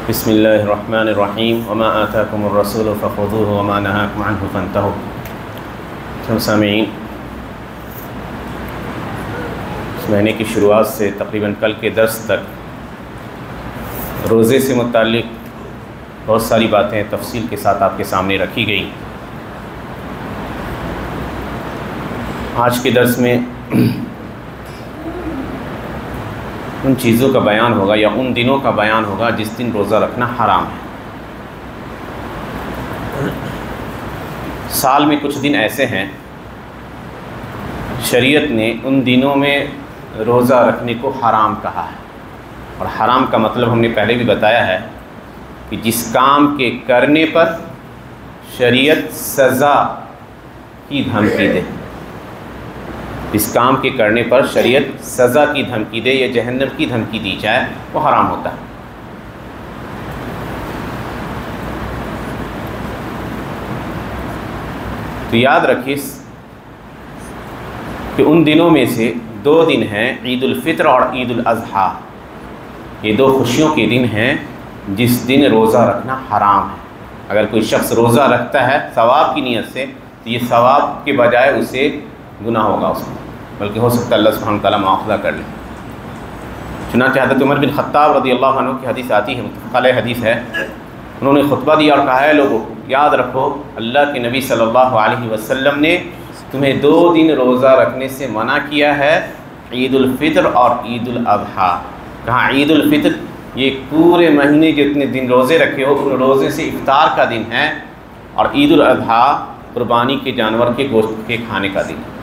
بسم اللہ الرحمن الرحیم وما آتاکم الرسول فخذوه وما نهاکم عنہ فانتہوا۔ سامعین، اس مہینے کی شروعات سے تقریباً کل کے درس تک روزے سے متعلق بہت ساری باتیں تفصیل کے ساتھ آپ کے سامنے رکھی گئی۔ آج کے درس میں ان چیزوں کا بیان ہوگا یا ان دنوں کا بیان ہوگا جس دن روزہ رکھنا حرام ہے۔ سال میں کچھ دن ایسے ہیں شریعت نے ان دنوں میں روزہ رکھنے کو حرام کہا ہے، اور حرام کا مطلب ہم نے پہلے بھی بتایا ہے کہ جس کام کے کرنے پر شریعت سزا کی دھمکی دے، اس کام کے کرنے پر شریعت سزا کی دھمکی دے یا جہنم کی دھمکی دی جائے، وہ حرام ہوتا ہے۔ تو یاد رکھیے کہ ان دنوں میں سے دو دن ہیں، عید الفطر اور عید الاضحیٰ۔ یہ دو خوشیوں کے دن ہیں جس دن روزہ رکھنا حرام ہے۔ اگر کوئی شخص روزہ رکھتا ہے ثواب کی نیت سے تو یہ ثواب کے بجائے اسے گناہ ہوگا، اس میں بلکہ ہو سکتا ہے اللہ سبحانہ وتعالیٰ مواخذہ کر لے۔ چنانچہ حضرت عمر بن خطاب رضی اللہ عنہ کی حدیث آتی ہے، متفق علیہ حدیث ہے، انہوں نے خطبہ دیا اور کہا ہے لوگوں یاد رکھو اللہ کے نبی صلی اللہ علیہ وسلم نے تمہیں دو دن روزہ رکھنے سے منع کیا ہے، عید الفطر اور عید الاضحیٰ۔ کہاں عید الفطر یہ پورے مہینے جتنے دن روزے رکھے ہو ان روزے سے افطار کا دن ہے، اور عید الاضحیٰ قربانی کے جانور کے گوشت کے کھانے کا دن ہے۔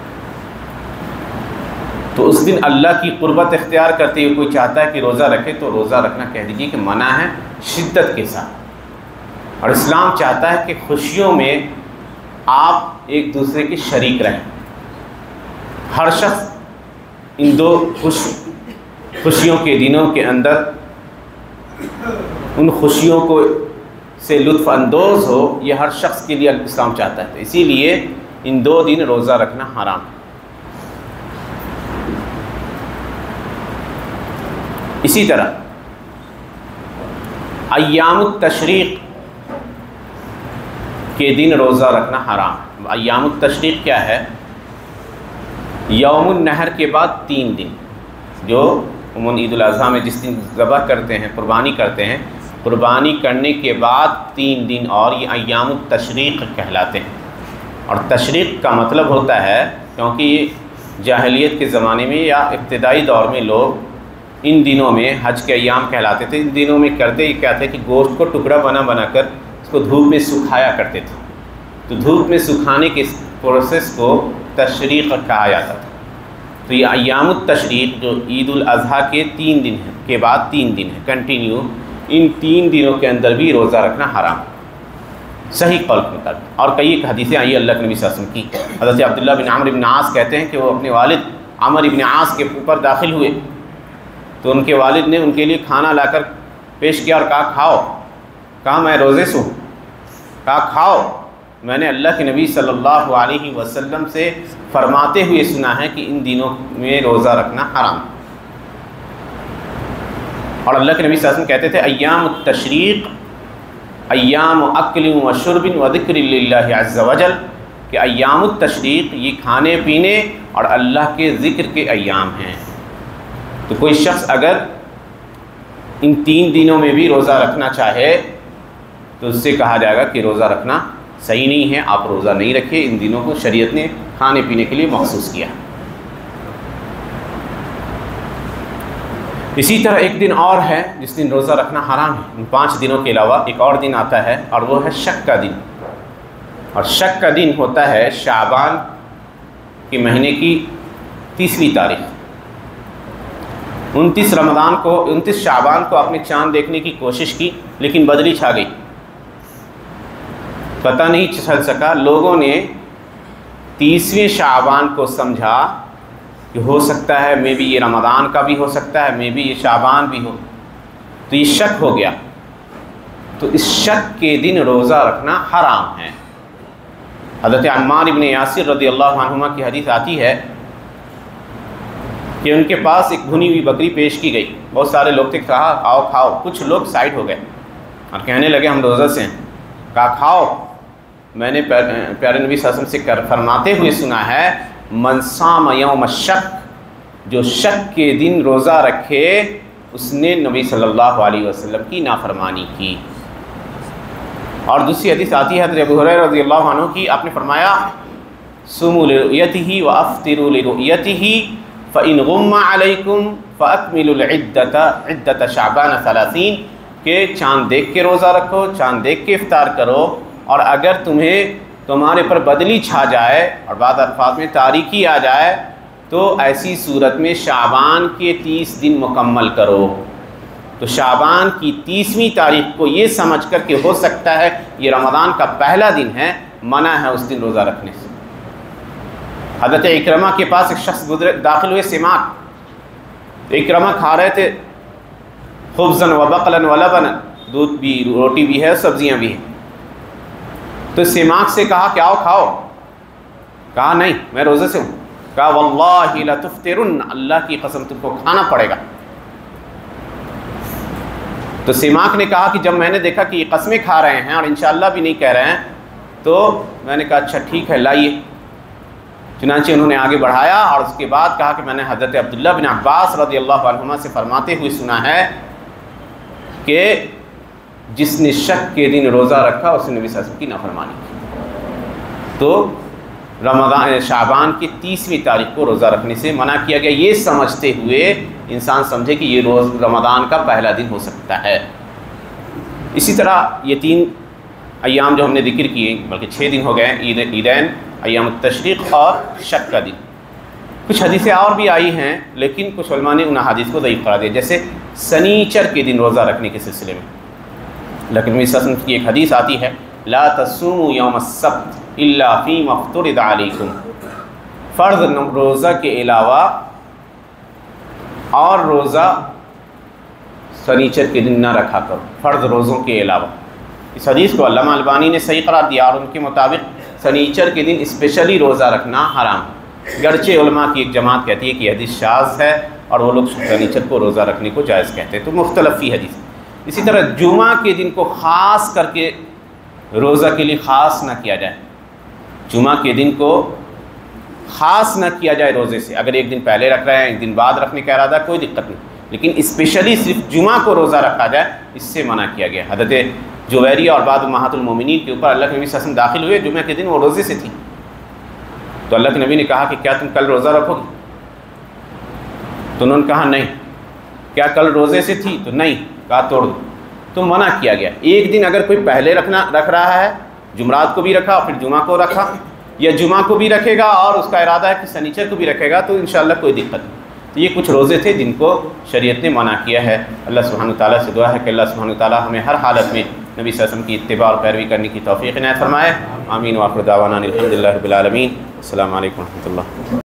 تو اس دن اللہ کی قربت اختیار کرتے ہوئے کوئی چاہتا ہے کہ روزہ رکھے تو روزہ رکھنا کہہ دیجیے کہ منع ہے شدت کے ساتھ۔ اور اسلام چاہتا ہے کہ خوشیوں میں آپ ایک دوسرے کے شریک رہیں، ہر شخص ان دو خوشیوں کے دنوں کے اندر ان خوشیوں کو سے لطف اندوز ہو، یہ ہر شخص کے لیے اسلام چاہتا ہے۔ اسی لیے ان دو دن روزہ رکھنا حرام ہے۔ اسی طرح ایام التشریق کے دن روزہ رکھنا حرام۔ ایام التشریق کیا ہے؟ یوم النحر کے بعد 3 دن، جو عموماً عید الاضحیٰ میں جس دن ذبح کرتے ہیں، قربانی کرتے ہیں، قربانی کرنے کے بعد 3 دن اور یہ ایام التشریق کہلاتے ہیں۔ اور تشریق کا مطلب ہوتا ہے، کیونکہ یہ جاہلیت کے زمانے میں یا ابتدائی دور میں لوگ ان دنوں میں حج کے ایام کہلاتے تھے، ان دنوں میں کرتے یہ کیا تھے کہ گوشت کو ٹکڑا بنا بنا کر اس کو دھوپ میں سکھایا کرتے تھے۔ تو دھوپ میں سکھانے کے پروسیس کو تشریق کہا جاتا تھا۔ تو یہ ایام التشریق جو عید الاضحیٰ کے 3 دن ہیں کے بعد 3 دن ہیں کنٹینیو، ان 3 دنوں کے اندر بھی روزہ رکھنا حرام، صحیح قول کے مطابق۔ اور کئی ایک حدیثیں آئی اللہ کے نبی صلی اللہ علیہ وسلم کی۔ حضرت عبداللہ بن عمرو بن عاص کہتے ہیں کہ وہ اپنے والد عمرو بن عاص کے اوپر داخل ہوئے تو ان کے والد نے ان کے لیے کھانا لا کر پیش کیا اور کہا کھاؤ۔ کہا میں روزے سے ہوں۔ کہا کھاؤ، میں نے اللہ کے نبی صلی اللہ علیہ وسلم سے فرماتے ہوئے سنا ہے کہ ان دنوں میں روزہ رکھنا حرام۔ اور اللہ کے نبی صلی اللہ علیہ وسلم کہتے تھے ایام التشریق ایام اکل و شرب و ذکر للہ عز وجل، کہ ایام التشریق یہ کھانے پینے اور اللہ کے ذکر کے ایام ہیں۔ تو کوئی شخص اگر ان 3 دنوں میں بھی روزہ رکھنا چاہے تو اس سے کہا جائے گا کہ روزہ رکھنا صحیح نہیں ہے، آپ روزہ نہیں رکھیں، ان دنوں کو شریعت نے کھانے پینے کے لیے مخصوص کیا۔ اسی طرح ایک دن اور ہے جس دن روزہ رکھنا حرام ہے، ان 5 دنوں کے علاوہ ایک اور دن آتا ہے اور وہ ہے شک کا دن۔ اور شک کا دن ہوتا ہے شعبان کے مہینے کی 30ویں تاریخ۔ 29 شعبان کو آپ نے چاند دیکھنے کی کوشش کی لیکن بدلی چھا گئی، پتہ نہیں چل سکا۔ لوگوں نے 30ویں شعبان کو سمجھا کہ ہو سکتا ہے مے بی یہ رمضان کا بھی ہو سکتا ہے، مے بی یہ شعبان بھی ہو، تو یہ شک ہو گیا۔ تو اس شک کے دن روزہ رکھنا حرام ہے۔ حضرت عمار بن یاسر رضی اللہ عنہما کی حدیث آتی ہے کہ ان کے پاس ایک بھنی ہوئی بکری پیش کی گئی، بہت سارے لوگ تھے، کہا آؤ کھاؤ، کچھ لوگ سائڈ ہو گئے اور کہنے لگے ہم روزہ سے ہیں۔ کہا کھاؤ۔ میں نے پیارے نبی صلی اللہ علیہ وسلم سے فرماتے ہوئے سنا ہے من صام یوم الشک، جو شک کے دن روزہ رکھے اس نے نبی صلی اللہ علیہ وسلم کی نافرمانی کی۔ اور دوسری حدیث آتی ہے حضرت ابو ہریرہ رضی اللہ عنہ کی، آپ نے فرمایا صوموا لرؤیتہ وافطروا لرؤیتہ فإن غم علیکم فأکملوا عدۃ شعبان 30، کہ چاند دیکھ کے روزہ رکھو، چاند دیکھ کے افطار کرو، اور اگر تمہارے پر بدلی چھا جائے اور بعض الفاظ میں تاریکی آ جائے تو ایسی صورت میں شعبان کے 30 دن مکمل کرو۔ تو شعبان کی 30ویں تاریخ کو یہ سمجھ کر کہ ہو سکتا ہے یہ رمضان کا پہلا دن ہے، منع ہے اس دن روزہ رکھنے سے۔ حضرت اکرمہ کے پاس ایک شخص داخل ہوئے سماک، اکرمہ کھا رہے تھے خبزاً و بقلاً و لبناً، دودھ بھی، روٹی بھی ہے، سبزیاں بھی ہیں۔ تو سماک سے کہا کہ آؤ کھاؤ، کہا نہیں میں روزے سے ہوں۔ کہا واللہ لتفطرن، اللہ کی قسم تم کو کھانا پڑے گا۔ تو سماک نے کہا کہ جب میں نے دیکھا کہ یہ قسمیں کھا رہے ہیں اور انشاءاللہ بھی نہیں کہہ رہے ہیں تو میں نے کہا اچھا ٹھیک ہے لائیے۔ چنانچہ انہوں نے آگے بڑھایا اور اس کے بعد کہا کہ میں نے حضرت عبداللہ بن عباس رضی اللہ عنہما سے فرماتے ہوئے سنا ہے کہ جس نے شک کے دن روزہ رکھا اس نے نبی صلی اللہ علیہ وسلم کی نافرمانی کی۔ تو رمضان شعبان کی 30ویں تاریخ کو روزہ رکھنے سے منع کیا گیا، یہ سمجھتے ہوئے انسان سمجھے کہ یہ روز رمضان کا پہلا دن ہو سکتا ہے۔ اسی طرح یہ 3 ایام جو ہم نے ذکر کیے، بلکہ 6 دن ہو گئے، عیدین، ایام التشریق اور شک کا دن۔ کچھ حدیثیں اور بھی آئی ہیں لیکن کچھ علماء نے ان حدیث کو ضعیف قرار دیا، جیسے سنیچر کے دن روزہ رکھنے کے سلسلے میں۔ لیکن نبی صلی اللہ علیہ وسلم کی ایک حدیث آتی ہے لا تصوموا یوم السبت الا فیما افترض علیکم، فرض روزہ کے علاوہ اور روزہ سنیچر کے دن نہ رکھا کرو، فرض روزوں کے علاوہ۔ اس حدیث کو علامہ البانی نے صحیح قرار دیا اور ان کے مطابق سنیچر کے دن اسپیشلی روزہ رکھنا حرام ہے، گرچہ علماء کی ایک جماعت کہتی ہے کہ حدیث شاذ ہے اور وہ لوگ سنیچر کو روزہ رکھنے کو جائز کہتے ہیں، تو مختلف فی حدیث۔ اسی طرح جمعہ کے دن کو خاص کر کے روزہ کے لیے خاص نہ کیا جائے، جمعہ کے دن کو خاص نہ کیا جائے روزے سے۔ اگر ایک دن پہلے رکھ رہے ہیں ایک دن بعد رکھنے کا ارادہ کوئی دقت نہیں، لیکن اسپیشلی صرف جمعہ کو روزہ رکھا جائے اس سے منع کیا گیا۔ حضرت جویریہ اور بعض امہات المومنین کے اوپر اللہ کے نبی صلی اللہ علیہ وسلم داخل ہوئے، جمعہ کے دن وہ روزے سے تھی، تو اللہ کے نبی نے کہا کہ کیا تم کل روزہ رکھو گے؟ تو انہوں نے کہا نہیں۔ کیا کل روزے سے تھی؟ تو نہیں۔ کہا توڑ دو، تو منع کیا گیا۔ ایک دن اگر کوئی پہلے رکھ رہا ہے، جمعرات کو بھی رکھا اور پھر جمعہ کو رکھا، یا جمعہ کو بھی رکھے گا اور اس کا ارادہ ہے کہ سنیچر کو بھی رکھے گا، تو انشاءاللہ کوئی دقت نہیں۔ تو یہ کچھ روزے تھے جن کو شریعت نے منع کیا ہے۔ اللہ سبحانہ تعالیٰ سے دعا ہے کہ اللہ سبحانہ تعالیٰ ہمیں ہر حالت میں نبی صلی اللہ علیہ وسلم کی اتباع اور پیروی کرنے کی توفیق عنایت فرمائے۔ آمین۔ وآخر دعوانا الحمد للہ رب العالمین۔ السلام علیکم ورحمۃ اللہ۔